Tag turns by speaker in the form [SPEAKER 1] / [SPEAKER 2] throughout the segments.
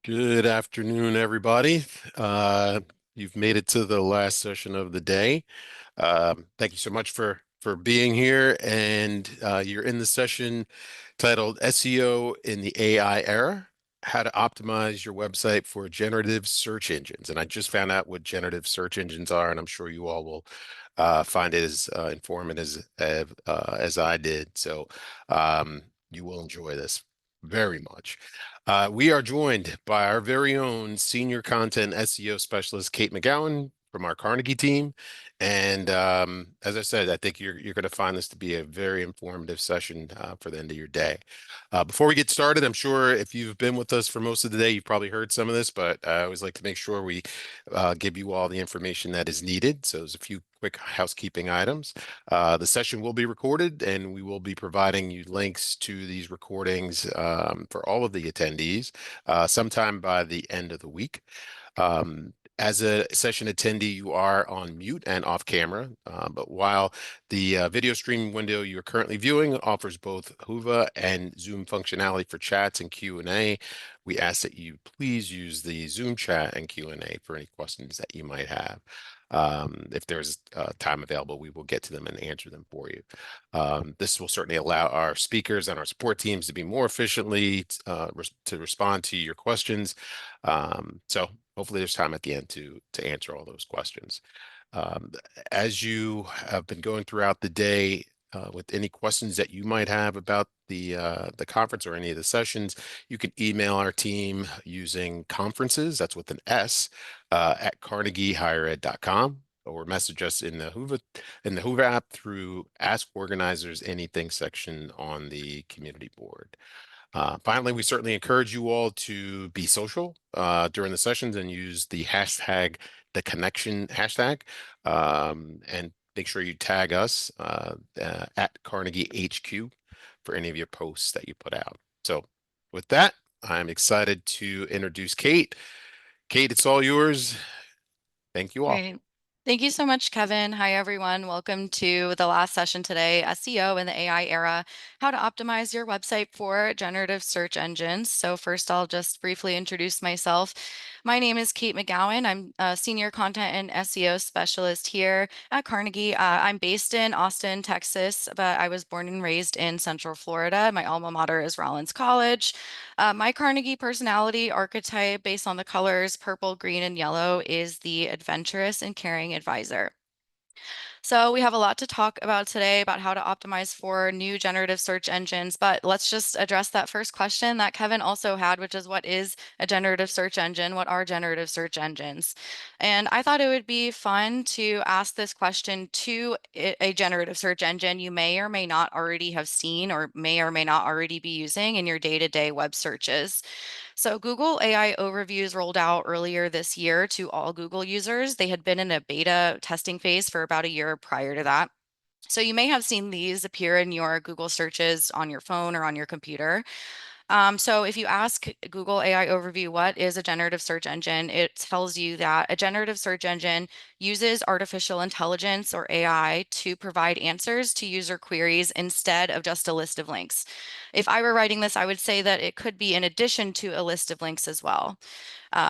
[SPEAKER 1] Good afternoon, everybody. You've made it to the last session of the day. Thank you so much for being here, and you're in the session titled SEO in the AI Era: How to Optimize Your Website for Generative Search Engines. And I just found out what generative search engines are, and I'm sure you all will find it as informative as I did. So you will enjoy this very much. We are joined by our very own senior content SEO specialist, Kate McGowan from our Carnegie team. And as I said, I think you're going to find this to be a very informative session for the end of your day. Before we get started, I'm sure if you've been with us for most of the day, you've probably heard some of this, but I always like to make sure we give you all the information that is needed. So there's a few quick housekeeping items. The session will be recorded, and we will be providing you links to these recordings for all of the attendees sometime by the end of the week. As a session attendee, you are on mute and off camera, but while the video streaming window you're currently viewing offers both Whova and Zoom functionality for chats and Q&A, we ask that you please use the Zoom chat and Q&A for any questions that you might have. If there's time available, we will get to them and answer them for you. This will certainly allow our speakers and our support teams to be more efficiently to respond to your questions. So hopefully there's time at the end to answer all those questions. Um, as you have been going throughout the day, with any questions that you might have about the conference or any of the sessions, you can email our team using conferences, that's with an S, at carnegiehighered.com, or message us in the Hoover app through Ask Organizers Anything section on the community board. Finally, we certainly encourage you all to be social during the sessions and use the connection hashtag, and make sure you tag us at Carnegie HQ for any of your posts that you put out. So with that, I'm excited to introduce Kate. Kate, it's all yours. Thank you all.
[SPEAKER 2] Great. Thank you so much, Kevin. Hi, everyone. Welcome to the last session today, SEO in the AI era, how to optimize your website for generative search engines. So first, I'll just briefly introduce myself. My name is Kate McGowan. I'm a senior content and SEO specialist here at Carnegie. I'm based in Austin, Texas, but I was born and raised in Central Florida. My alma mater is Rollins College. My Carnegie personality archetype, based on the colors purple, green, and yellow, is the adventurous and caring advisor. So we have a lot to talk about today about how to optimize for new generative search engines, but let's just address that first question that Kevin also had, which is what is a generative search engine? What are generative search engines? And I thought it would be fun to ask this question to a generative search engine you may or may not already have seen or may not already be using in your day-to-day web searches. So Google AI Overviews rolled out earlier this year to all Google users. They had been in a beta testing phase for about a year prior to that. So you may have seen these appear in your Google searches on your phone or on your computer. So if you ask Google AI Overview, what is a generative search engine? It tells you that a generative search engine uses artificial intelligence or AI to provide answers to user queries instead of just a list of links. If I were writing this, I would say that it could be in addition to a list of links as well.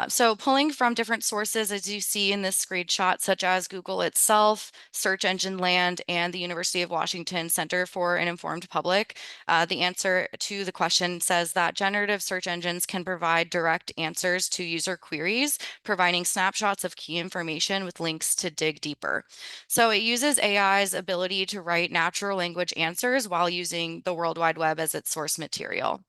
[SPEAKER 2] So pulling from different sources, as you see in this screenshot, such as Google itself, Search Engine Land, and the University of Washington Center for an Informed Public, the answer to the question says that generative search engines can provide direct answers to user queries, providing snapshots of key information with links to dig deeper. So it uses AI's ability to write natural language answers while using the World Wide Web as its source material.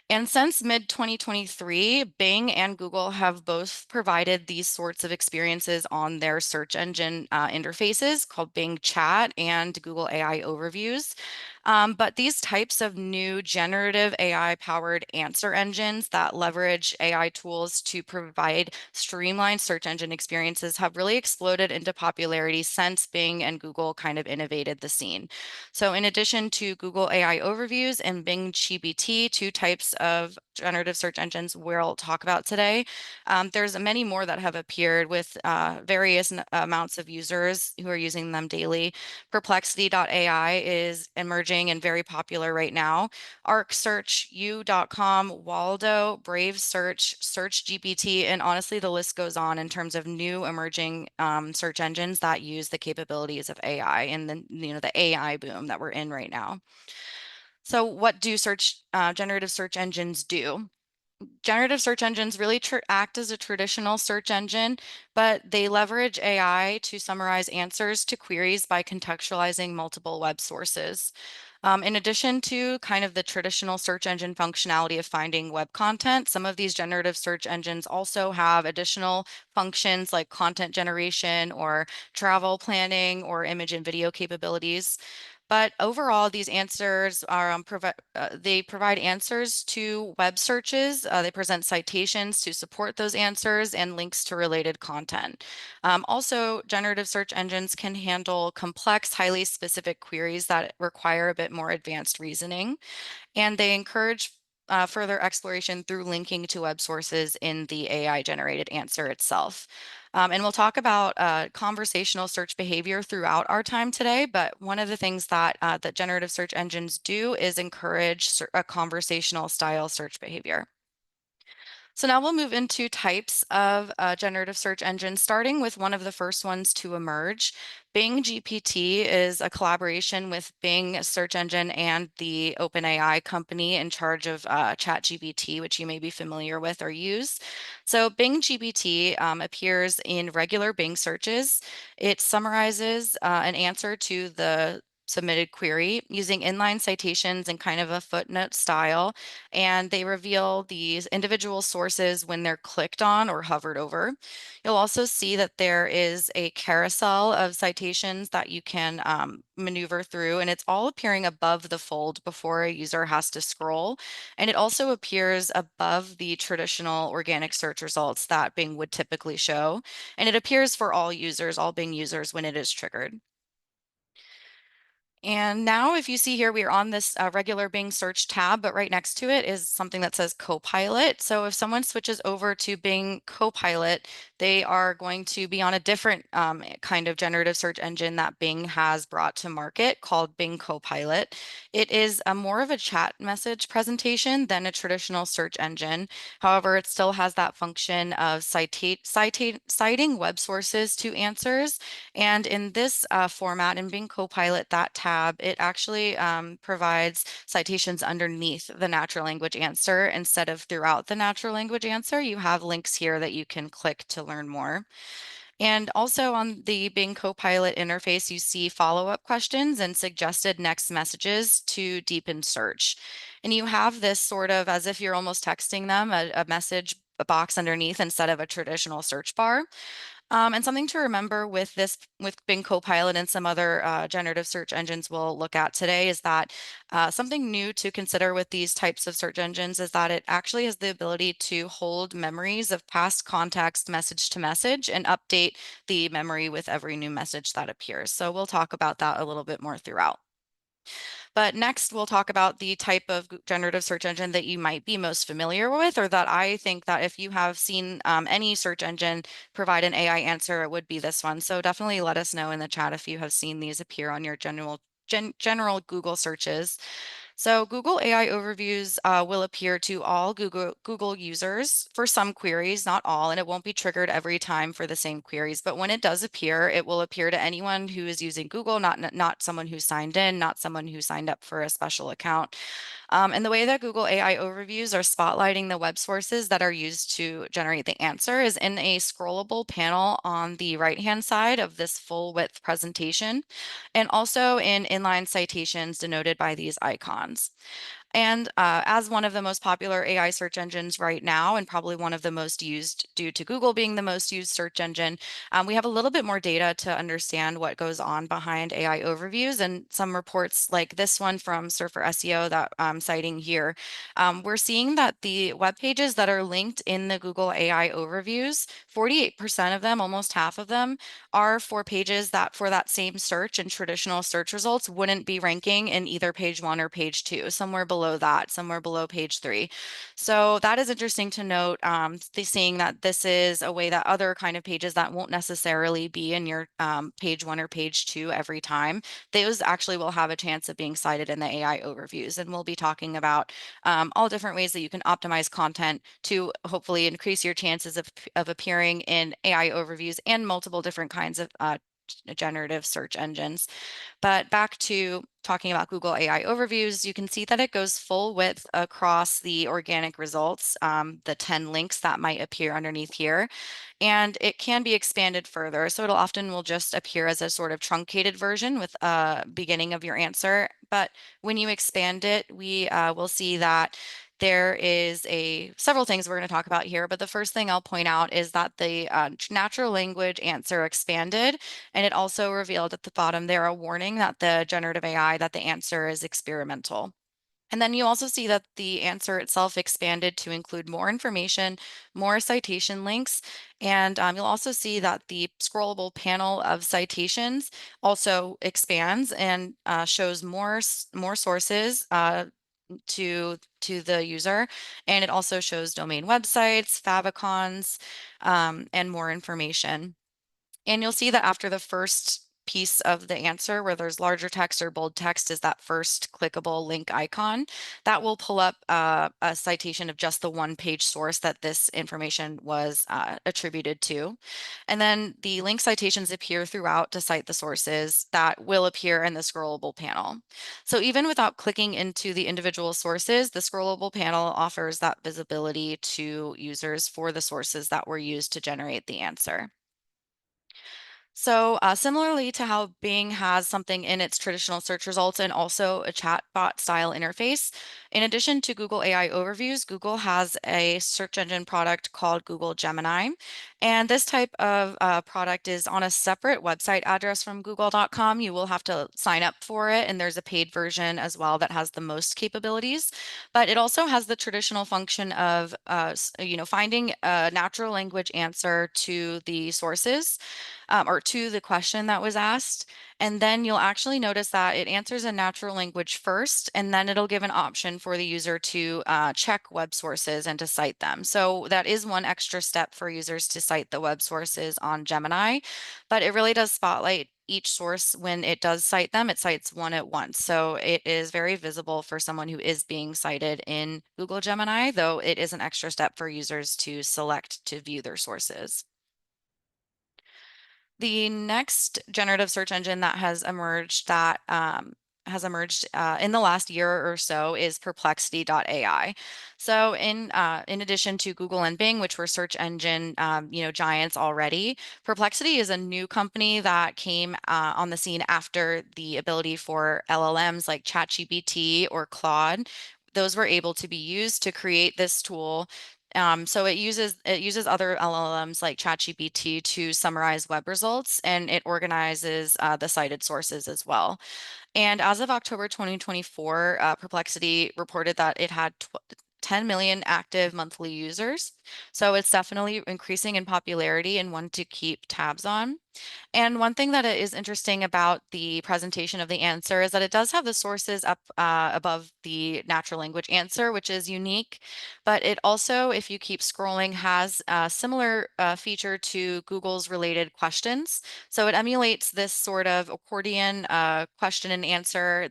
[SPEAKER 2] And since mid 2023, Bing and Google have both provided these sorts of experiences on their search engine interfaces called Bing Chat and Google AI Overviews. But these types of new generative AI powered answer engines that leverage AI tools to provide streamlined search engine experiences have really exploded into popularity since Bing and Google kind of innovated the scene. So in addition to Google AI Overviews and Bing GPT, two types of generative search engines we'll talk about today. There's many more that have appeared with various amounts of users who are using them daily. Perplexity.ai is emerging and very popular right now. ArcSearch.com, Waldo, Brave Search, SearchGPT, and honestly, the list goes on in terms of new emerging search engines that use the capabilities of AI and the AI boom that we're in right now. So, what do generative search engines do? Generative search engines really act as a traditional search engine, but they leverage AI to summarize answers to queries by contextualizing multiple web sources. In addition to kind of the traditional search engine functionality of finding web content, some of these generative search engines also have additional functions like content generation or travel planning or image and video capabilities. But overall, these answers are they provide answers to web searches. They present citations to support those answers and links to related content. Also, generative search engines can handle complex, highly specific queries that require a bit more advanced reasoning, and they encourage further exploration through linking to web sources in the AI generated answer itself. And we'll talk about conversational search behavior throughout our time today, but one of the things that generative search engines do is encourage a conversational style search behavior. So now we'll move into types of generative search engines, starting with one of the first ones to emerge. Bing GPT is a collaboration with Bing search engine and the OpenAI company in charge of ChatGPT, which you may be familiar with or use. So Bing GPT appears in regular Bing searches. It summarizes an answer to the submitted query using inline citations and kind of a footnote style, and they reveal these individual sources when they're clicked on or hovered over. You'll also see that there is a carousel of citations that you can maneuver through, and it's all appearing above the fold before a user has to scroll. And it also appears above the traditional organic search results that Bing would typically show. And it appears for all users, all Bing users, when it is triggered. And now if you see here, we are on this regular Bing search tab, but right next to it is something that says Copilot. So if someone switches over to Bing Copilot, they are going to be on a different kind of generative search engine that Bing has brought to market called Bing Copilot. It is more of a chat message presentation than a traditional search engine. However, it still has that function of citing web sources to answers. And in this format, in Bing Copilot, that tab, it actually provides citations underneath the natural language answer instead of throughout the natural language answer. You have links here that you can click to learn more. And also on the Bing Copilot interface, you see follow-up questions and suggested next messages to deepen search. And you have this sort of as if you're almost texting them a message box underneath instead of a traditional search bar. And something to remember with Bing Copilot and some other generative search engines we'll look at today is that something new to consider with these types of search engines is that it actually has the ability to hold memories of past context message to message and update the memory with every new message that appears. So we'll talk about that a little bit more throughout. But next, we'll talk about the type of generative search engine that you might be most familiar with, or that I think that if you have seen any search engine provide an AI answer, it would be this one. So definitely let us know in the chat if you have seen these appear on your general Google searches. So Google AI overviews will appear to all Google users for some queries, not all, and it won't be triggered every time for the same queries. But when it does appear, it will appear to anyone who is using Google, not someone who signed in, not someone who signed up for a special account. And the way that Google AI overviews are spotlighting the web sources that are used to generate the answer is in a scrollable panel on the right-hand side of this full width presentation, and also in inline citations denoted by these icons. And as one of the most popular AI search engines right now, and probably one of the most used due to Google being the most used search engine, we have a little bit more data to understand what goes on behind AI overviews. And some reports like this one from Surfer SEO that I'm citing here, we're seeing that the web pages that are linked in the Google AI overviews, 48% of them, almost half of them, are for pages that for that same search and traditional search results wouldn't be ranking in either page one or page two, somewhere below below that, somewhere below page 3. So that is interesting to note, seeing that this is a way that other kind of pages that won't necessarily be in your page 1 or page 2 every time, those actually will have a chance of being cited in the AI overviews. And we'll be talking about all different ways that you can optimize content to hopefully increase your chances of appearing in AI overviews and multiple different kinds of generative search engines. But back to talking about Google AI overviews, you can see that it goes full width across the organic results, the 10 links that might appear underneath here, and it can be expanded further. So it'll often will just appear as a sort of truncated version with a beginning of your answer. But when you expand it, we will see that there is several things we're going to talk about here, but the first thing I'll point out is that the natural language answer expanded, and it also revealed at the bottom there a warning that the generative AI, that the answer is experimental. And then you also see that the answer itself expanded to include more information, more citation links, and you'll also see that the scrollable panel of citations also expands and shows more sources to the user, and it also shows domain websites, favicons, and more information. And you'll see that after the first piece of the answer where there's larger text or bold text is that first clickable link icon, that will pull up a citation of just the one page source that this information was attributed to. And then the link citations appear throughout to cite the sources that will appear in the scrollable panel. So even without clicking into the individual sources, the scrollable panel offers that visibility to users for the sources that were used to generate the answer. So similarly to how Bing has something in its traditional search results and also a chatbot style interface, in addition to Google AI overviews, Google has a search engine product called Google Gemini. And this type of product is on a separate website address from google.com. You will have to sign up for it, and there's a paid version as well that has the most capabilities. But it also has the traditional function of finding a natural language answer to the sources, or to the question that was asked. And then you'll actually notice that it answers in natural language first, and then it'll give an option for the user to check web sources and to cite them. So that is one extra step for users to cite the web sources on Gemini, but it really does spotlight each source when it does cite them. It cites one at once. So it is very visible for someone who is being cited in Google Gemini, though it is an extra step for users to select to view their sources. The next generative search engine that has emerged in the last year or so is Perplexity.ai. So in addition to Google and Bing, which were search engine giants already, Perplexity is a new company that came on the scene after the ability for LLMs like ChatGPT or Claude. Those were able to be used to create this tool. So it uses other LLMs like ChatGPT to summarize web results, and it organizes the cited sources as well. And as of October 2024, Perplexity reported that it had 10 million active monthly users. So it's definitely increasing in popularity and one to keep tabs on. And one thing that is interesting about the presentation of the answer is that it does have the sources up above the natural language answer, which is unique. But it also, if you keep scrolling, has a similar feature to Google's related questions. So it emulates this sort of accordion question and answer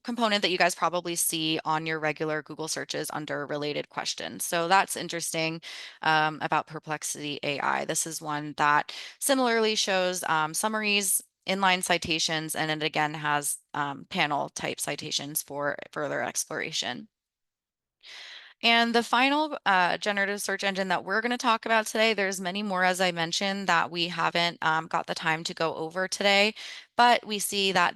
[SPEAKER 2] component that you guys probably see on your regular Google searches under related questions. So that's interesting about Perplexity AI. This is one that similarly shows summaries, inline citations, and it again has panel type citations for further exploration. And the final generative search engine that we're going to talk about today, there's many more, as I mentioned, that we haven't got the time to go over today, but we see that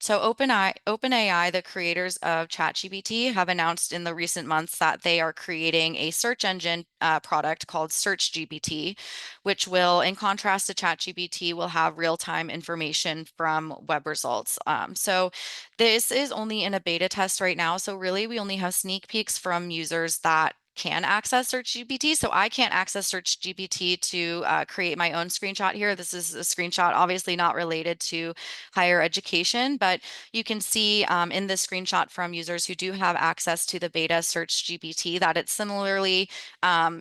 [SPEAKER 2] so OpenAI, the creators of ChatGPT, have announced in the recent months that they are creating a search engine product called SearchGPT, which will, in contrast to ChatGPT, will have real-time information from web results. So this is only in a beta test right now. So really, we only have sneak peeks from users that can access Search GPT. So I can't access Search GPT to create my own screenshot here. This is a screenshot, obviously not related to higher education, but you can see in this screenshot from users who do have access to the beta Search GPT that it similarly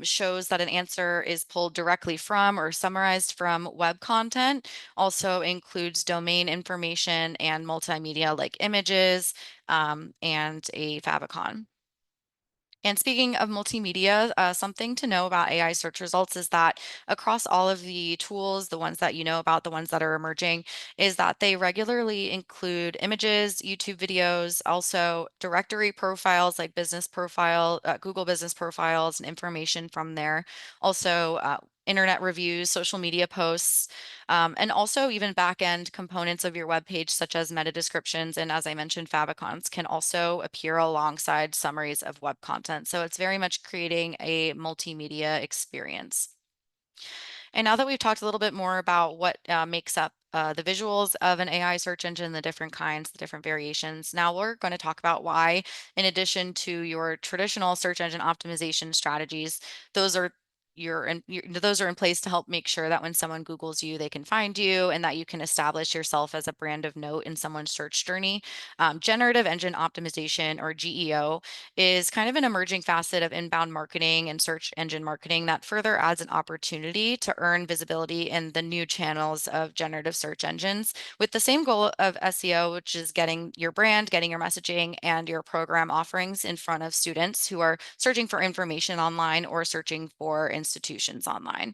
[SPEAKER 2] shows that an answer is pulled directly from or summarized from web content, also includes domain information and multimedia like images and a favicon. And speaking of multimedia, something to know about AI search results is that across all of the tools, the ones that you know about, the ones that are emerging, is that they regularly include images, YouTube videos, also directory profiles like business profile, Google business profiles, and information from there. Also, internet reviews, social media posts, and also even back-end components of your web page, such as meta descriptions and, as I mentioned, favicons can also appear alongside summaries of web content. So it's very much creating a multimedia experience. And now that we've talked a little bit more about what makes up the visuals of an AI search engine, the different kinds, the different variations, now we're going to talk about why, in addition to your traditional search engine optimization strategies, those are those are in place to help make sure that when someone Googles you, they can find you and that you can establish yourself as a brand of note in someone's search journey. Generative engine optimization, or GEO, is kind of an emerging facet of inbound marketing and search engine marketing that further adds an opportunity to earn visibility in the new channels of generative search engines with the same goal of SEO, which is getting your brand, getting your messaging, and your program offerings in front of students who are searching for information online or searching for institutions online.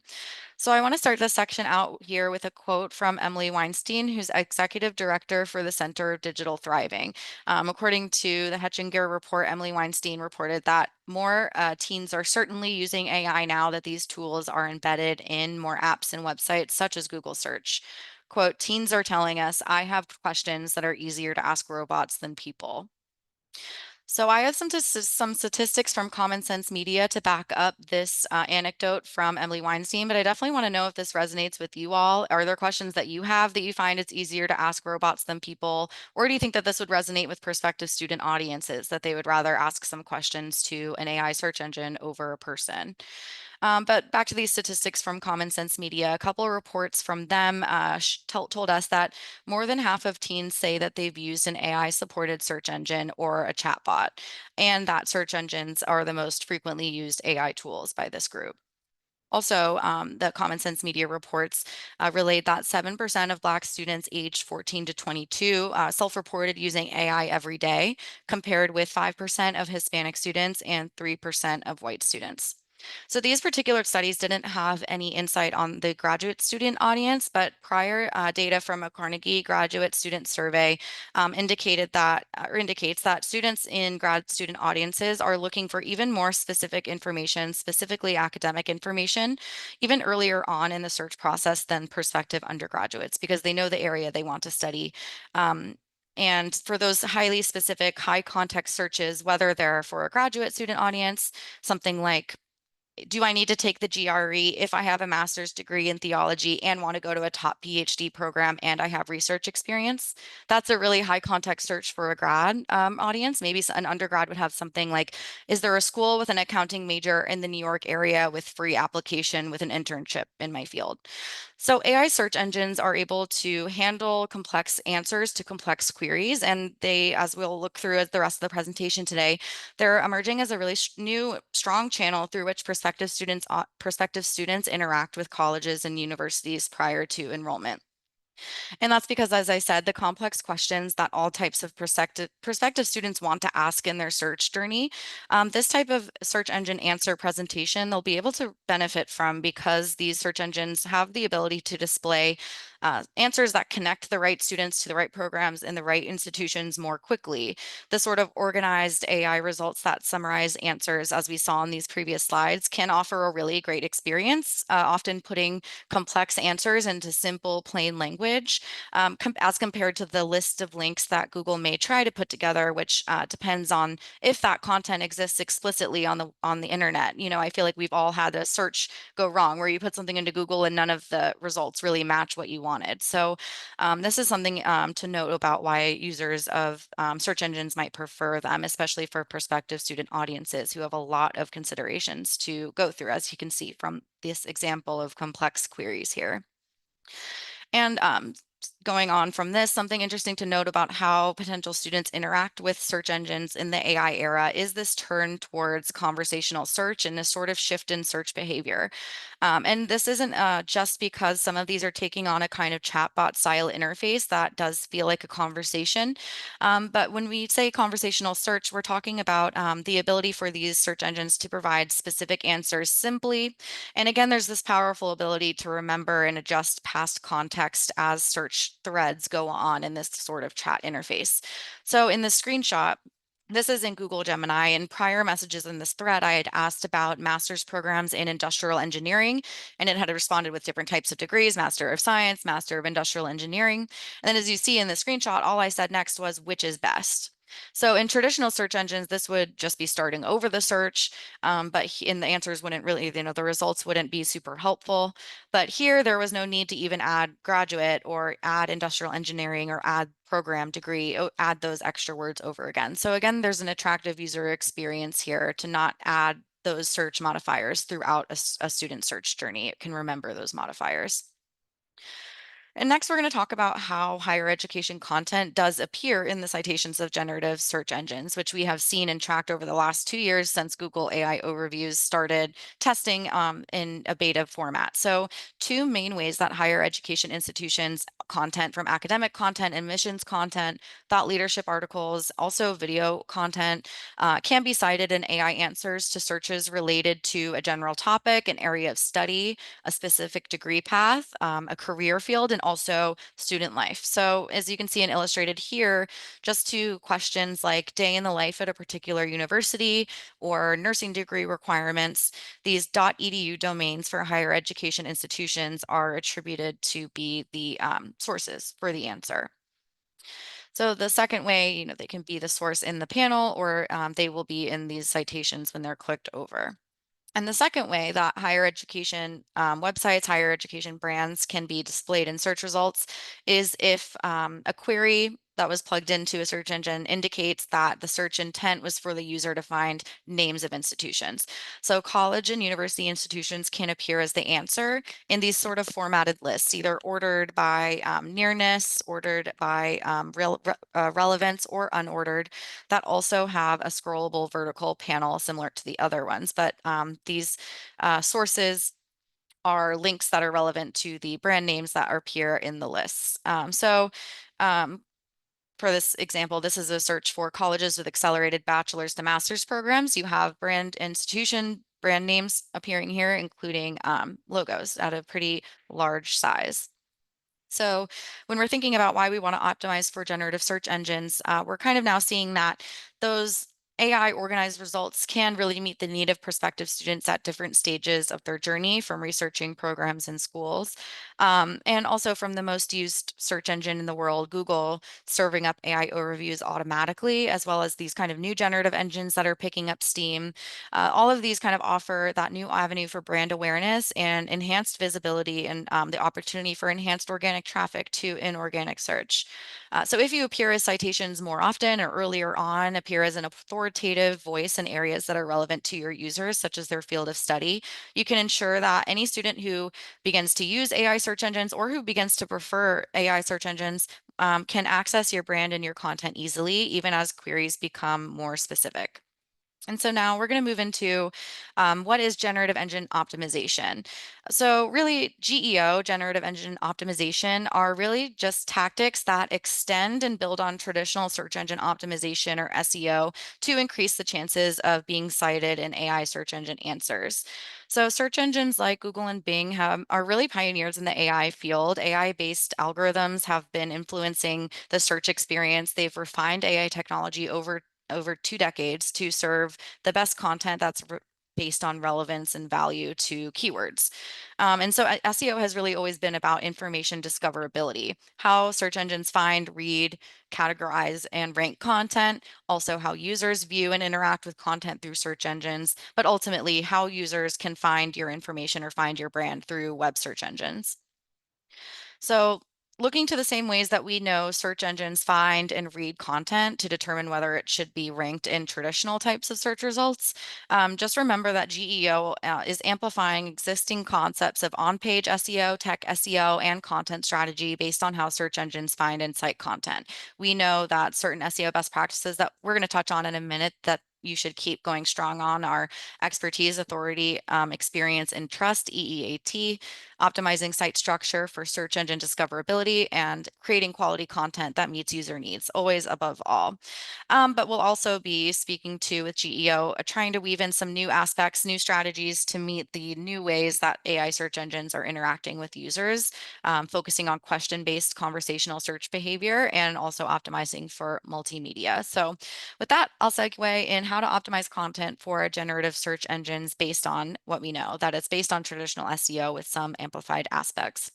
[SPEAKER 2] So I want to start this section out here with a quote from Emily Weinstein, who's executive director for the Center of Digital Thriving. According to the Hetchinger report, Emily Weinstein reported that more teens are certainly using AI now that these tools are embedded in more apps and websites, such as Google search. Quote, teens are telling us, I have questions that are easier to ask robots than people. So I have some statistics from Common Sense Media to back up this anecdote from Emily Weinstein, but I definitely want to know if this resonates with you all. Are there questions that you have that you find it's easier to ask robots than people? Or do you think that this would resonate with prospective student audiences, that they would rather ask some questions to an AI search engine over a person? But back to these statistics from Common Sense Media, a couple of reports from them told us that more than half of teens say that they've used an AI-supported search engine or a chatbot, and that search engines are the most frequently used AI tools by this group. Also, the Common Sense Media reports relayed that 7% of Black students aged 14 to 22 self-reported using AI every day, compared with 5% of Hispanic students and 3% of white students. So these particular studies didn't have any insight on the graduate student audience, but prior data from a Carnegie graduate student survey indicated that, or indicates that students in grad student audiences are looking for even more specific information, specifically academic information, even earlier on in the search process than prospective undergraduates, because they know the area they want to study. And for those highly specific, high context searches, whether they're for a graduate student audience, something like, do I need to take the GRE if I have a master's degree in theology and want to go to a top PhD program and I have research experience? That's a really high context search for a grad audience. Maybe an undergrad would have something like, is there a school with an accounting major in the New York area with free application with an internship in my field? So AI search engines are able to handle complex answers to complex queries, and they, as we'll look through as the rest of the presentation today, they're emerging as a really new, strong channel through which prospective students interact with colleges and universities prior to enrollment. And that's because, as I said, the complex questions that all types of prospective students want to ask in their search journey, this type of search engine answer presentation, they'll be able to benefit from because these search engines have the ability to display answers that connect the right students to the right programs in the right institutions more quickly. The sort of organized AI results that summarize answers, as we saw in these previous slides, can offer a really great experience, often putting complex answers into simple, plain language, as compared to the list of links that Google may try to put together, which depends on if that content exists explicitly on the internet. You know, I feel like we've all had a search go wrong where you put something into Google and none of the results really match what you wanted. So this is something to note about why users of search engines might prefer them, especially for prospective student audiences who have a lot of considerations to go through, as you can see from this example of complex queries here. And going on from this, something interesting to note about how potential students interact with search engines in the AI era is this turn towards conversational search and this sort of shift in search behavior. And this isn't just because some of these are taking on a kind of chatbot style interface that does feel like a conversation. But when we say conversational search, we're talking about the ability for these search engines to provide specific answers simply. And again, there's this powerful ability to remember and adjust past context as search threads go on in this sort of chat interface. So in this screenshot, this is in Google Gemini. And prior messages in this thread, I had asked about master's programs in industrial engineering, and it had responded with different types of degrees: Master of Science, Master of Industrial Engineering. And then as you see in the screenshot, all I said next was, which is best? So in traditional search engines, this would just be starting over the search, but in the answers wouldn't really, the results wouldn't be super helpful. But here, there was no need to even add graduate or add industrial engineering or add program degree, add those extra words over again. So again, there's an attractive user experience here to not add those search modifiers throughout a student search journey. It can remember those modifiers. And next, we're going to talk about how higher education content does appear in the citations of generative search engines, which we have seen and tracked over the last 2 years since Google AI Overviews started testing in a beta format. So two main ways that higher education institutions content, from academic content and missions content, thought leadership articles, also video content, can be cited in AI answers to searches related to a general topic, an area of study, a specific degree path, a career field, and also student life. So as you can see and illustrated here, just to questions like day in the life at a particular university or nursing degree requirements, these .edu domains for higher education institutions are attributed to be the sources for the answer. So the second way, they can be the source in the panel, or they will be in these citations when they're clicked over. And the second way that higher education websites, higher education brands can be displayed in search results is if a query that was plugged into a search engine indicates that the search intent was for the user to find names of institutions. So college and university institutions can appear as the answer in these sort of formatted lists, either ordered by nearness, ordered by relevance, or unordered, that also have a scrollable vertical panel similar to the other ones. But these sources are links that are relevant to the brand names that appear in the lists. Um, for this example, this is a search for colleges with accelerated bachelor's to master's programs. You have brand institution brand names appearing here, including logos at a pretty large size. So when we're thinking about why we want to optimize for generative search engines, we're kind of now seeing that those AI organized results can really meet the need of prospective students at different stages of their journey, from researching programs in schools, and also from the most used search engine in the world, Google, serving up AI overviews automatically, as well as these kind of new generative engines that are picking up steam. All of these kind of offer that new avenue for brand awareness and enhanced visibility, and the opportunity for enhanced organic traffic to inorganic search. So if you appear as citations more often or earlier on, appear as an authoritative voice in areas that are relevant to your users, such as their field of study, you can ensure that any student who begins to use AI search engines or who begins to prefer AI search engines can access your brand and your content easily, even as queries become more specific. And so now we're going to move into what is generative engine optimization. So really, GEO, generative engine optimization, are really just tactics that extend and build on traditional search engine optimization, or SEO, to increase the chances of being cited in AI search engine answers. So search engines like Google and Bing are really pioneers in the AI field. AI-based algorithms have been influencing the search experience. They've refined AI technology over 2 decades to serve the best content that's based on relevance and value to keywords. And so SEO has really always been about information discoverability, how search engines find, read, categorize, and rank content, also how users view and interact with content through search engines, but ultimately how users can find your information or find your brand through web search engines. So, looking to the same ways that we know search engines find and read content to determine whether it should be ranked in traditional types of search results, just remember that GEO is amplifying existing concepts of on-page SEO, tech SEO, and content strategy based on how search engines find and cite content. We know that certain SEO best practices that we're going to touch on in a minute that you should keep going strong on are expertise, authority, experience, and trust, EEAT, optimizing site structure for search engine discoverability, and creating quality content that meets user needs, always above all. But we'll also be speaking to with GEO, trying to weave in some new aspects, new strategies to meet the new ways that AI search engines are interacting with users, focusing on question-based conversational search behavior and also optimizing for multimedia. So with that, I'll segue in how to optimize content for generative search engines based on what we know, that it's based on traditional SEO with some amplified aspects.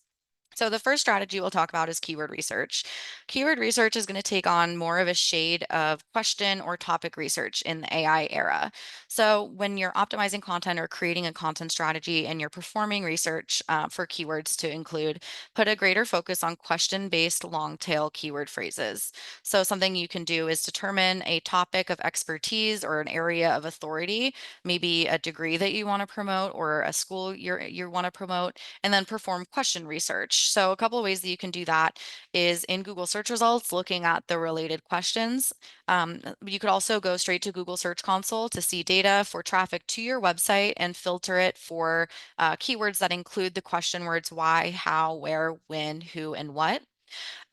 [SPEAKER 2] So the first strategy we'll talk about is keyword research. Keyword research is going to take on more of a shade of question or topic research in the AI era. So when you're optimizing content or creating a content strategy and you're performing research for keywords to include, put a greater focus on question-based long tail keyword phrases. So something you can do is determine a topic of expertise or an area of authority, maybe a degree that you want to promote or a school you want to promote, and then perform question research. So a couple of ways that you can do that is in Google search results, looking at the related questions. You could also go straight to Google Search Console to see data for traffic to your website and filter it for keywords that include the question words why, how, where, when, who, and what.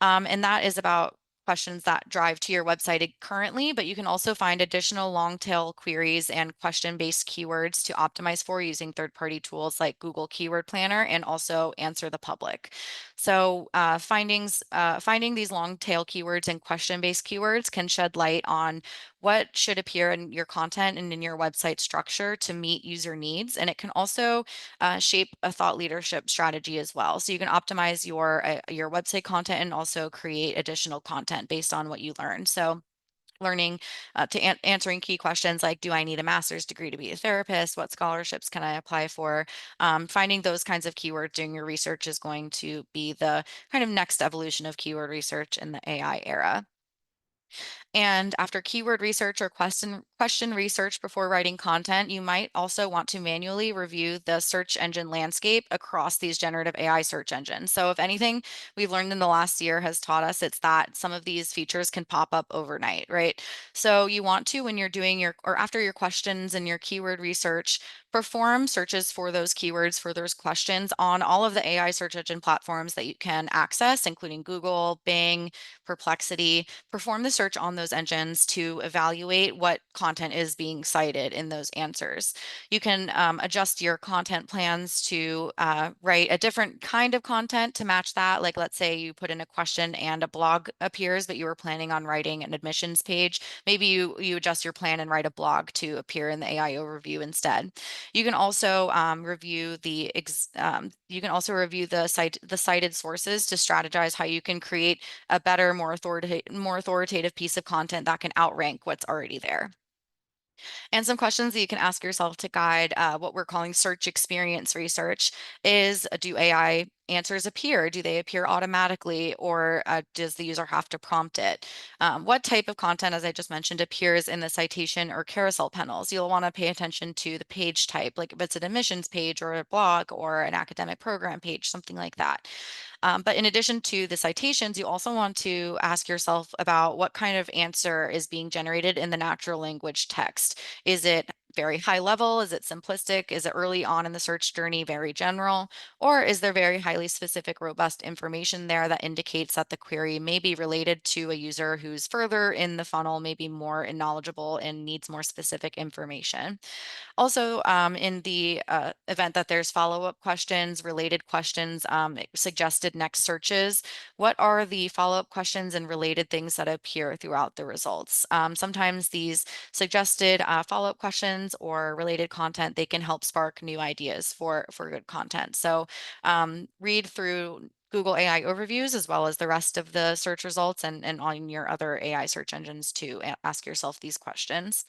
[SPEAKER 2] And that is about questions that drive to your website currently, but you can also find additional long tail queries and question-based keywords to optimize for using third-party tools like Google Keyword Planner and also Answer the Public. So finding these long tail keywords and question-based keywords can shed light on what should appear in your content and in your website structure to meet user needs. And it can also shape a thought leadership strategy as well. So you can optimize your website content and also create additional content based on what you learn. So learning answering key questions like, do I need a master's degree to be a therapist? What scholarships can I apply for? Finding those kinds of keywords during your research is going to be the kind of next evolution of keyword research in the AI era. And after keyword research or question research before writing content, you might also want to manually review the search engine landscape across these generative AI search engines. So if anything we've learned in the last year has taught us, it's that some of these features can pop up overnight, right? So you want to, when you're doing your, or after your questions and your keyword research, perform searches for those keywords, for those questions on all of the AI search engine platforms that you can access, including Google, Bing, Perplexity. Perform the search on those engines to evaluate what content is being cited in those answers. You can adjust your content plans to write a different kind of content to match that. Like, let's say you put in a question and a blog appears, but you were planning on writing an admissions page. Maybe you adjust your plan and write a blog to appear in the AI overview instead. You can also review the cited sources to strategize how you can create a better, more authoritative piece of content that can outrank what's already there. And some questions that you can ask yourself to guide what we're calling search experience research is, do AI answers appear? Do they appear automatically, or does the user have to prompt it? What type of content, as I just mentioned, appears in the citation or carousel panels? You'll want to pay attention to the page type, like if it's an admissions page or a blog or an academic program page, something like that. But in addition to the citations, you also want to ask yourself about what kind of answer is being generated in the natural language text. Is it very high level? Is it simplistic? Is it early on in the search journey, very general? Or is there very highly specific, robust information there that indicates that the query may be related to a user who's further in the funnel, maybe more knowledgeable and needs more specific information? Also, in the event that there's follow-up questions, related questions, suggested next searches, what are the follow-up questions and related things that appear throughout the results? Sometimes these suggested follow-up questions or related content, they can help spark new ideas for good content. So read through Google AI overviews as well as the rest of the search results and on your other AI search engines to ask yourself these questions.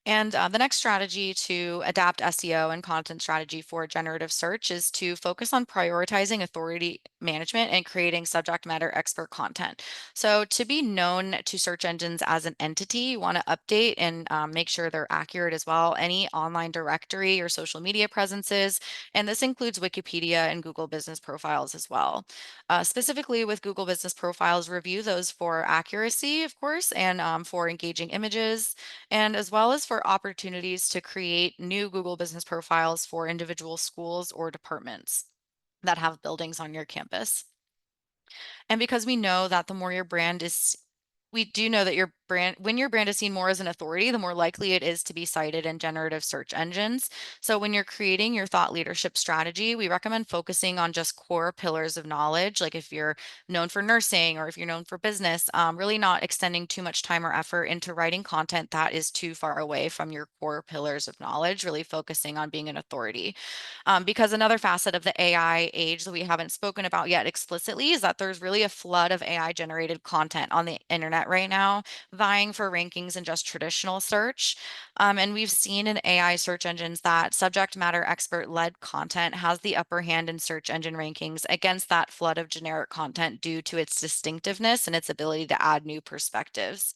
[SPEAKER 2] And the next strategy to adapt SEO and content strategy for generative search is to focus on prioritizing authority management and creating subject matter expert content. So, to be known to search engines as an entity, you want to update and make sure they're accurate as well. Any online directory or social media presences, and this includes Wikipedia and Google business profiles as well. Specifically with Google business profiles, review those for accuracy, of course, and for engaging images and as well as for opportunities to create new Google business profiles for individual schools or departments that have buildings on your campus. And because we know that the more your brand is, we do know that your brand, when your brand is seen more as an authority, the more likely it is to be cited in generative search engines. So when you're creating your thought leadership strategy, we recommend focusing on just core pillars of knowledge. Like if you're known for nursing or if you're known for business, really not extending too much time or effort into writing content that is too far away from your core pillars of knowledge, really focusing on being an authority. Because another facet of the AI age that we haven't spoken about yet explicitly is that there's really a flood of AI generated content on the internet right now, vying for rankings in just traditional search. And we've seen in AI search engines that subject matter expert led content has the upper hand in search engine rankings against that flood of generic content due to its distinctiveness and its ability to add new perspectives.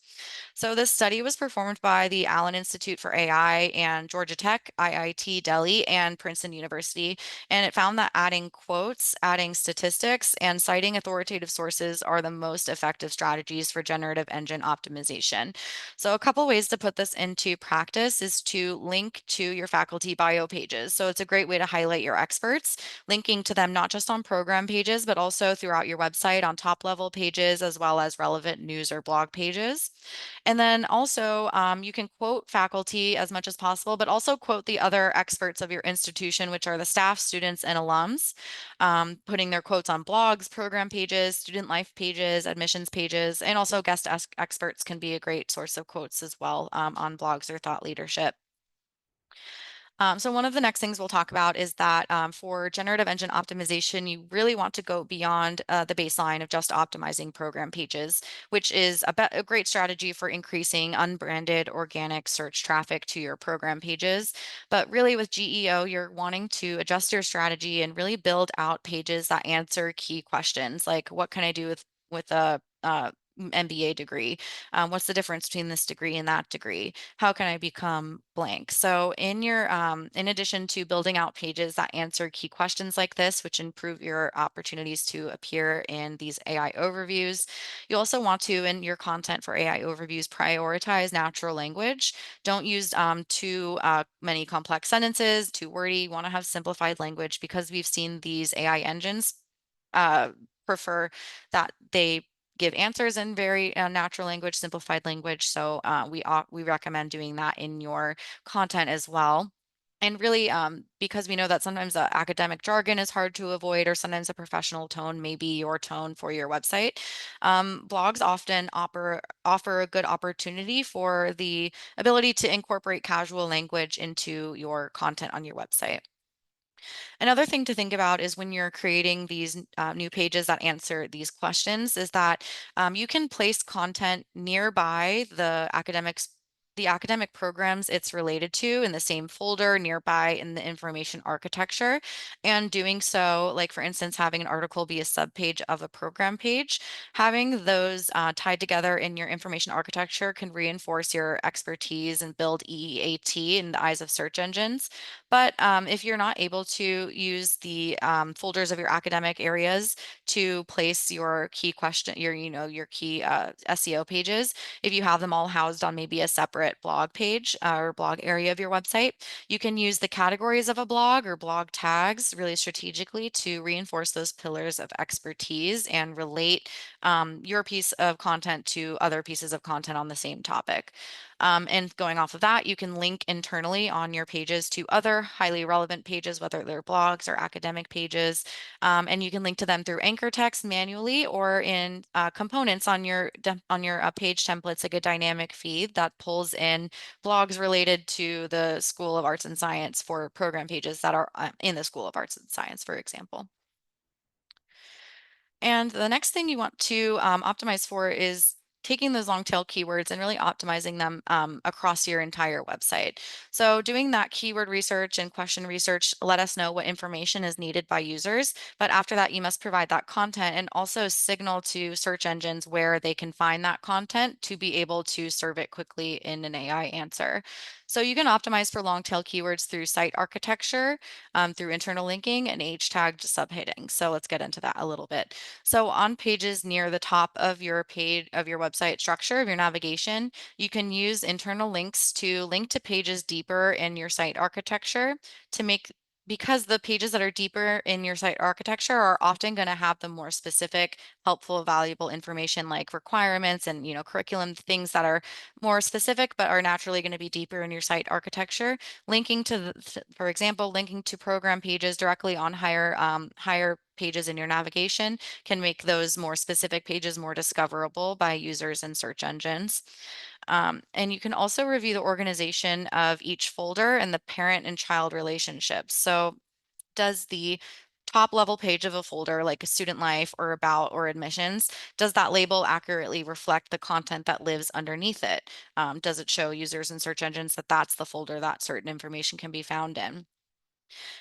[SPEAKER 2] So this study was performed by the Allen Institute for AI and Georgia Tech, IIT Delhi, and Princeton University, and it found that adding quotes, adding statistics, and citing authoritative sources are the most effective strategies for generative engine optimization. So a couple ways to put this into practice is to link to your faculty bio pages. So it's a great way to highlight your experts, linking to them not just on program pages, but also throughout your website on top level pages, as well as relevant news or blog pages. And then also, you can quote faculty as much as possible, but also quote the other experts of your institution, which are the staff, students, and alums, putting their quotes on blogs, program pages, student life pages, admissions pages, and also guest experts can be a great source of quotes as well on blogs or thought leadership. So one of the next things we'll talk about is that for generative engine optimization, you really want to go beyond the baseline of just optimizing program pages, which is a great strategy for increasing unbranded organic search traffic to your program pages. But really with GEO, you're wanting to adjust your strategy and really build out pages that answer key questions, like what can I do with a MBA degree? What's the difference between this degree and that degree? How can I become blank? So in your, in addition to building out pages that answer key questions like this, which improve your opportunities to appear in these AI overviews, you also want to, in your content for AI overviews, prioritize natural language. Don't use too many complex sentences, too wordy. You want to have simplified language because we've seen these AI engines uh, prefer that they give answers in very natural language, simplified language. So we recommend doing that in your content as well. And really, because we know that sometimes academic jargon is hard to avoid, or sometimes a professional tone may be your tone for your website, blogs often offer a good opportunity for the ability to incorporate casual language into your content on your website. Another thing to think about is when you're creating these new pages that answer these questions is that you can place content nearby the academic programs it's related to in the same folder nearby in the information architecture. And doing so, like for instance, having an article be a subpage of a program page, having those tied together in your information architecture can reinforce your expertise and build EEAT in the eyes of search engines. But if you're not able to use the folders of your academic areas to place your key question, your key SEO pages, if you have them all housed on maybe a separate blog page or blog area of your website, you can use the categories of a blog or blog tags really strategically to reinforce those pillars of expertise and relate your piece of content to other pieces of content on the same topic. And going off of that, you can link internally on your pages to other highly relevant pages, whether they're blogs or academic pages. And you can link to them through anchor text manually or in components on your page templates, like a dynamic feed that pulls in blogs related to the School of Arts and Science for program pages that are in the School of Arts and Science, for example. And the next thing you want to optimize for is taking those long tail keywords and really optimizing them across your entire website. So doing that keyword research and question research let us know what information is needed by users. But after that, you must provide that content and also signal to search engines where they can find that content to be able to serve it quickly in an AI answer. So you can optimize for long tail keywords through site architecture, through internal linking and H-tagged subheading. So let's get into that a little bit. So on pages near the top of your page of your website structure of your navigation, you can use internal links to link to pages deeper in your site architecture to make because the pages that are deeper in your site architecture are often going to have the more specific, helpful, valuable information like requirements and curriculum, things that are more specific but are naturally going to be deeper in your site architecture. Linking to, for example, linking to program pages directly on higher pages in your navigation can make those more specific pages more discoverable by users and search engines. And you can also review the organization of each folder and the parent and child relationships. So does the top level page of a folder like a student life or about or admissions, does that label accurately reflect the content that lives underneath it? Does it show users and search engines that that's the folder that certain information can be found in?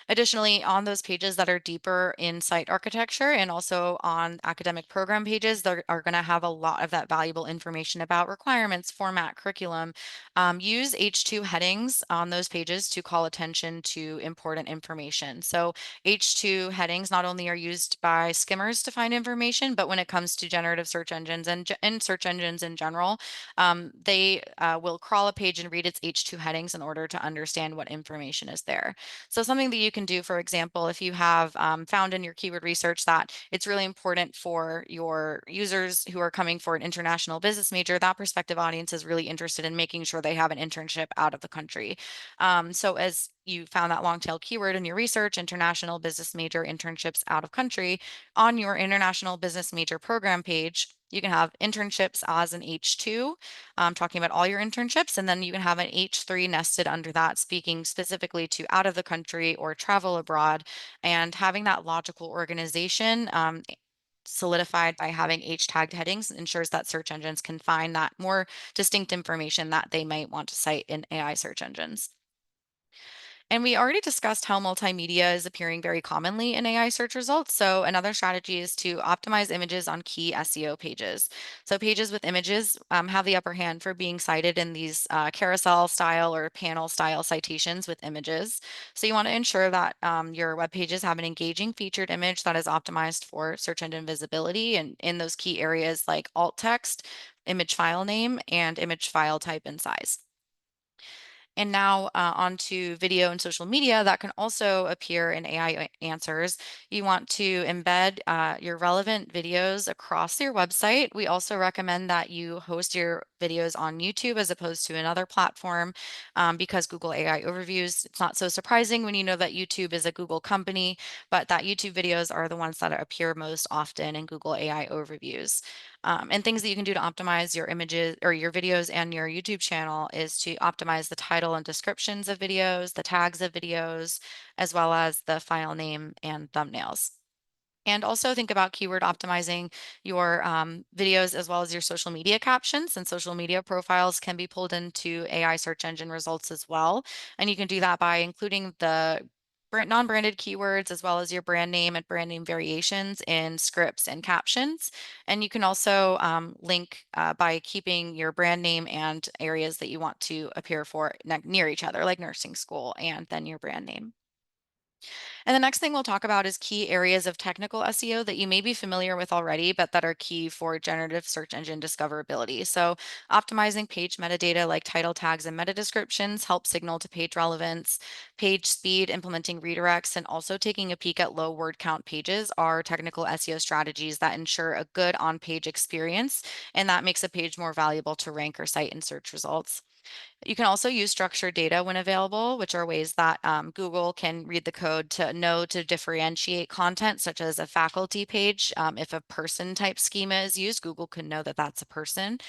[SPEAKER 2] Additionally, on those pages that are deeper in site architecture and also on academic program pages, they are going to have a lot of that valuable information about requirements, format, curriculum. Use H2 headings on those pages to call attention to important information. So H2 headings not only are used by skimmers to find information, but when it comes to generative search engines and search engines in general, they will crawl a page and read its H2 headings in order to understand what information is there. So something that you can do, for example, if you have found in your keyword research that it's really important for your users who are coming for an international business major, that prospective audience is really interested in making sure they have an internship out of the country. So as you found that long tail keyword in your research, international business major internships out of country, on your international business major program page, you can have internships as an H2, talking about all your internships, and then you can have an H3 nested under that, speaking specifically to out of the country or travel abroad, and having that logical organization solidified by having H tagged headings ensures that search engines can find that more distinct information that they might want to cite in AI search engines. And we already discussed how multimedia is appearing very commonly in AI search results. So another strategy is to optimize images on key SEO pages. So pages with images have the upper hand for being cited in these carousel style or panel style citations with images. So you want to ensure that your web pages have an engaging featured image that is optimized for search engine visibility and in those key areas like alt text, image file name, and image file type and size. And now onto video and social media that can also appear in AI answers. You want to embed your relevant videos across your website. We also recommend that you host your videos on YouTube as opposed to another platform because Google AI overviews, it's not so surprising when you know that YouTube is a Google company, but that YouTube videos are the ones that appear most often in Google AI overviews. And things that you can do to optimize your images or your videos and your YouTube channel is to optimize the title and descriptions of videos, the tags of videos, as well as the file name and thumbnails. And also think about keyword optimizing your videos as well as your social media captions, and social media profiles can be pulled into AI search engine results as well. And you can do that by including the non-branded keywords as well as your brand name and brand name variations in scripts and captions. And you can also link by keeping your brand name and areas that you want to appear for near each other, like nursing school, and then your brand name. And the next thing we'll talk about is key areas of technical SEO that you may be familiar with already, but that are key for generative search engine discoverability. So optimizing page metadata like title tags and meta descriptions help signal to page relevance, page speed, implementing redirects, and also taking a peek at low word count pages are technical SEO strategies that ensure a good on-page experience, and that makes a page more valuable to rank or cite in search results. You can also use structured data when available, which are ways that Google can read the code to know to differentiate content, such as a faculty page. If a person type schema is used, Google can know that that's a person.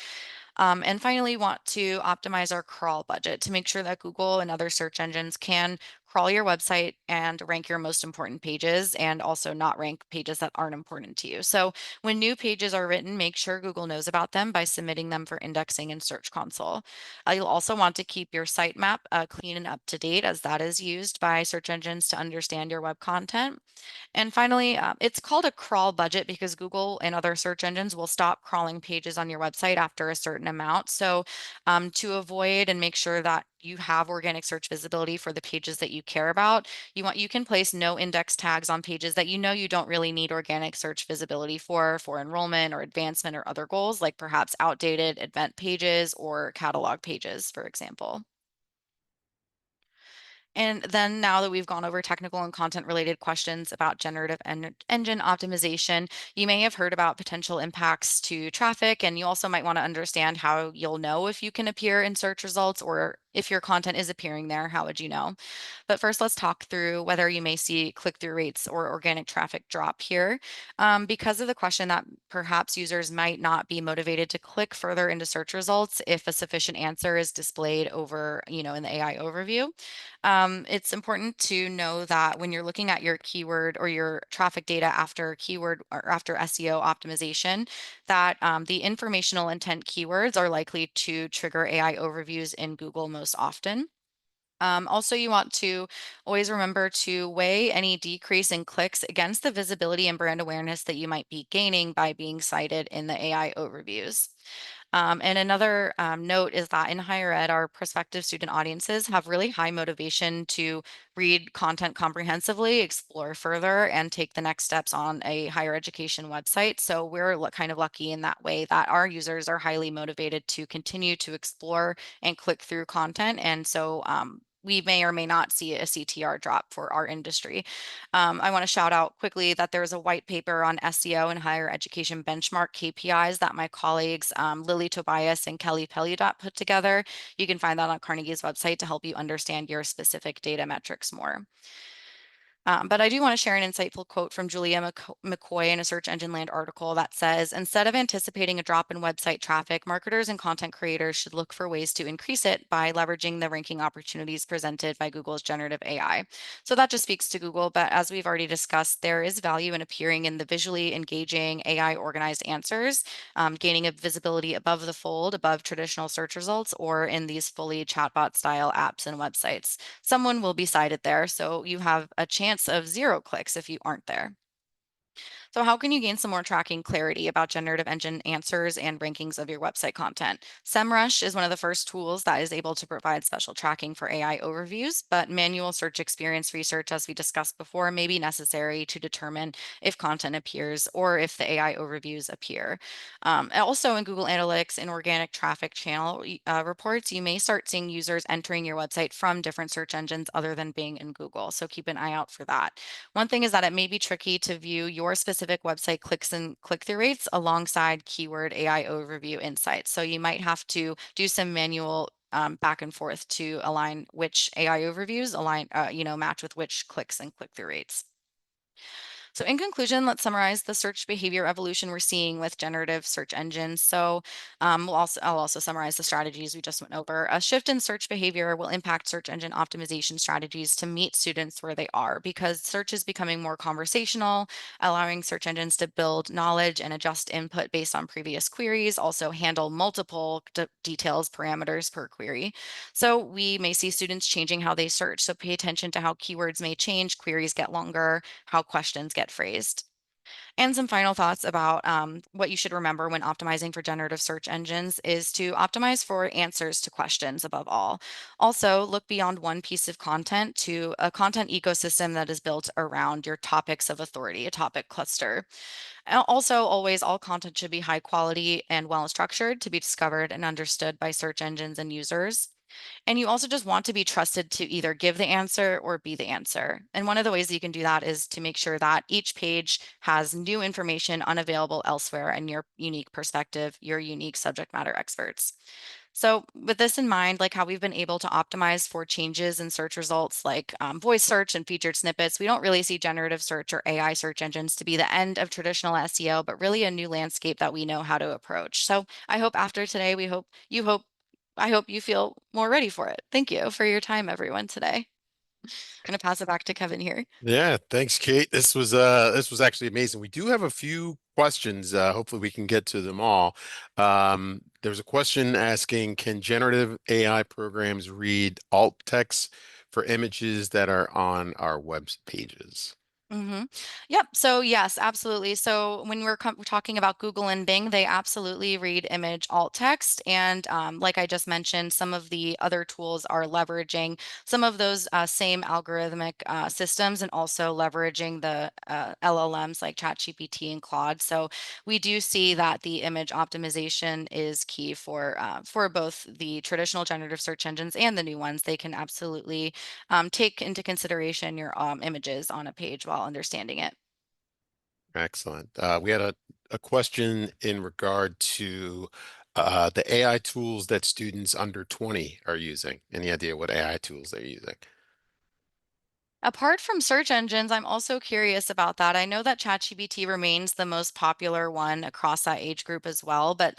[SPEAKER 2] And finally, want to optimize our crawl budget to make sure that Google and other search engines can crawl your website and rank your most important pages and also not rank pages that aren't important to you. So when new pages are written, make sure Google knows about them by submitting them for indexing in Search Console. You'll also want to keep your sitemap clean and up to date, as that is used by search engines to understand your web content. And finally, it's called a crawl budget because Google and other search engines will stop crawling pages on your website after a certain amount. So, to avoid and make sure that you have organic search visibility for the pages that you care about, you can place no index tags on pages that you know you don't really need organic search visibility for enrollment or advancement or other goals, like perhaps outdated event pages or catalog pages, for example. And then now that we've gone over technical and content related questions about generative engine optimization, you may have heard about potential impacts to traffic, and you also might want to understand how you'll know if you can appear in search results or if your content is appearing there. How would you know? But first, let's talk through whether you may see click-through rates or organic traffic drop here. Because of the question that perhaps users might not be motivated to click further into search results if a sufficient answer is displayed over, in the AI overview. It's important to know that when you're looking at your keyword or your traffic data after keyword or after SEO optimization, that the informational intent keywords are likely to trigger AI overviews in Google most often. Also, you want to always remember to weigh any decrease in clicks against the visibility and brand awareness that you might be gaining by being cited in the AI overviews. And another note is that in higher ed, our prospective student audiences have really high motivation to read content comprehensively, explore further, and take the next steps on a higher education website. So we're kind of lucky in that way that our users are highly motivated to continue to explore and click through content. And so we may or may not see a CTR drop for our industry. I want to shout out quickly that there's a white paper on SEO and higher education benchmark KPIs that my colleagues Lily Tobias and Kelly Peludot put together. You can find that on Carnegie's website to help you understand your specific data metrics more. But I do want to share an insightful quote from Julia McCoy in a Search Engine Land article that says, instead of anticipating a drop in website traffic, marketers and content creators should look for ways to increase it by leveraging the ranking opportunities presented by Google's generative AI. So that just speaks to Google, but as we've already discussed, there is value in appearing in the visually engaging AI organized answers, gaining a visibility above the fold, above traditional search results, or in these fully chatbot style apps and websites. Someone will be cited there, so you have a chance of 0 clicks if you aren't there. So how can you gain some more tracking clarity about generative engine answers and rankings of your website content? SEMrush is one of the first tools that is able to provide special tracking for AI overviews, but manual search experience research, as we discussed before, may be necessary to determine if content appears or if the AI overviews appear. Also in Google Analytics and organic traffic channel reports, you may start seeing users entering your website from different search engines other than Bing and Google. So keep an eye out for that. One thing is that it may be tricky to view your specific website clicks and click-through rates alongside keyword AI overview insights. So you might have to do some manual back and forth to align which AI overviews match with which clicks and click-through rates. So in conclusion, let's summarize the search behavior evolution we're seeing with generative search engines. So I'll also summarize the strategies we just went over. A shift in search behavior will impact search engine optimization strategies to meet students where they are because search is becoming more conversational, allowing search engines to build knowledge and adjust input based on previous queries, also handle multiple details parameters per query. So we may see students changing how they search. So pay attention to how keywords may change, queries get longer, how questions get phrased. And some final thoughts about what you should remember when optimizing for generative search engines is to optimize for answers to questions above all. Also, look beyond one piece of content to a content ecosystem that is built around your topics of authority, a topic cluster. Also, always all content should be high quality and well structured to be discovered and understood by search engines and users. And you also just want to be trusted to either give the answer or be the answer. And one of the ways that you can do that is to make sure that each page has new information unavailable elsewhere and your unique perspective, your unique subject matter experts. So with this in mind, like how we've been able to optimize for changes in search results like voice search and featured snippets, we don't really see generative search or AI search engines to be the end of traditional SEO, but really a new landscape that we know how to approach. So I hope after today, I hope you feel more ready for it. Thank you for your time, everyone, today. I'm going to pass it back to Kevin here.
[SPEAKER 1] Yeah, thanks, Kate. This was actually amazing. We do have a few questions. Hopefully we can get to them all. There's a question asking, can generative AI programs read alt text for images that are on our web pages?
[SPEAKER 2] hmm Yep. So yes, absolutely. So when we're talking about Google and Bing, they absolutely read image alt text. And like I just mentioned, some of the other tools are leveraging some of those same algorithmic systems and also leveraging the LLMs like ChatGPT and Claude. So we do see that the image optimization is key for both the traditional generative search engines and the new ones. They can absolutely take into consideration your images on a page while understanding it.
[SPEAKER 1] Excellent. We had a question in regard to the AI tools that students under 20 are using. Any idea what AI tools they're using?
[SPEAKER 2] Apart from search engines, I'm also curious about that. I know that ChatGPT remains the most popular one across that age group as well, but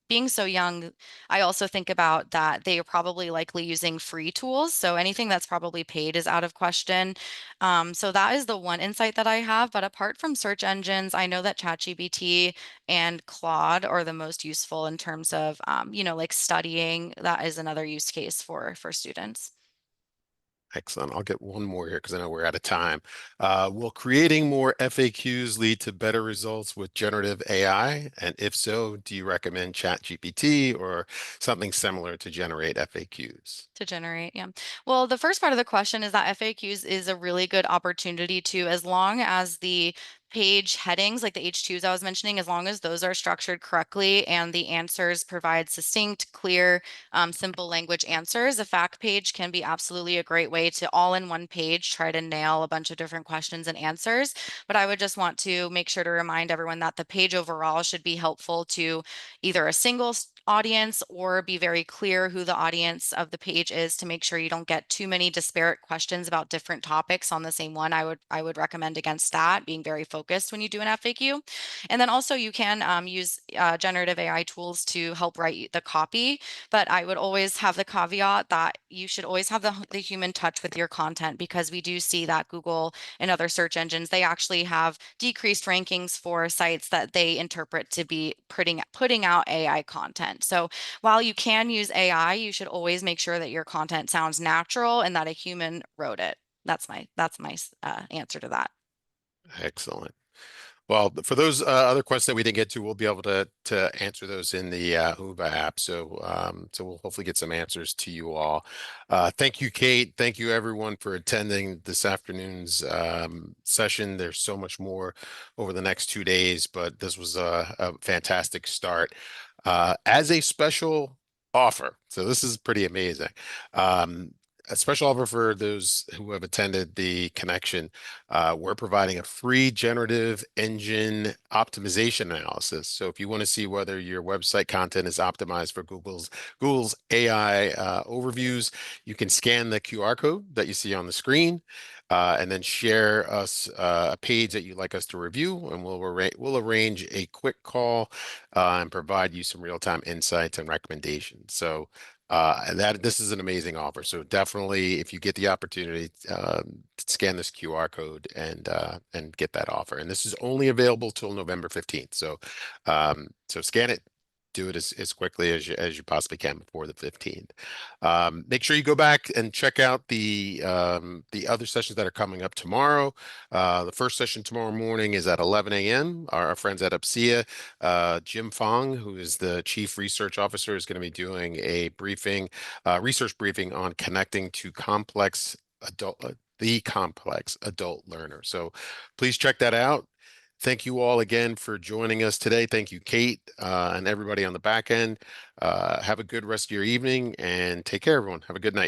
[SPEAKER 2] being so young, I also think about that they are probably likely using free tools. So anything that's probably paid is out of question. So that is the one insight that I have. But apart from search engines, I know that ChatGPT and Claude are the most useful in terms of, like studying. That is another use case for students.
[SPEAKER 1] Excellent. I'll get one more here because I know we're out of time. Will creating more FAQs lead to better results with generative AI? And if so, do you recommend ChatGPT or something similar to generate FAQs?
[SPEAKER 2] To generate, yeah. Well, the first part of the question is that FAQs is a really good opportunity to, as long as the page headings, like the H2s I was mentioning, as long as those are structured correctly and the answers provide succinct, clear, simple language answers, a fact page can be absolutely a great way to all in one page try to nail a bunch of different questions and answers. But I would just want to make sure to remind everyone that the page overall should be helpful to either a single audience or be very clear who the audience of the page is to make sure you don't get too many disparate questions about different topics on the same one. I would recommend against that, being very focused when you do an FAQ. And then also you can use generative AI tools to help write the copy, but I would always have the caveat that you should always have the human touch with your content, because we do see that Google and other search engines, they actually have decreased rankings for sites that they interpret to be putting out AI content. So while you can use AI, you should always make sure that your content sounds natural and that a human wrote it. That's my answer to that.
[SPEAKER 1] Excellent. Well, for those other questions that we didn't get to, we'll be able to answer those in the Uva app. So we'll hopefully get some answers to you all. Thank you, Kate. Thank you, everyone, for attending this afternoon's session. There's so much more over the next 2 days, but this was a fantastic start. As a special offer, so this is pretty amazing. A special offer for those who have attended the connection. We're providing a free generative engine optimization analysis. So if you want to see whether your website content is optimized for Google's AI overviews, you can scan the QR code that you see on the screen, and then share us a page that you'd like us to review, and we'll arrange a quick call and provide you some real-time insights and recommendations. So that this is an amazing offer. So definitely, if you get the opportunity, scan this QR code and get that offer. And this is only available till November 15th. So scan it, do it as quickly as you possibly can before the 15th. Make sure you go back and check out the other sessions that are coming up tomorrow. The first session tomorrow morning is at 11 a.m. Our friends at Upsia, Jim Fong, who is the Chief Research Officer, is going to be doing a research briefing on connecting to the complex adult learner. So please check that out. Thank you all again for joining us today. Thank you, Kate, and everybody on the back end. Have a good rest of your evening and take care, everyone. Have a good night.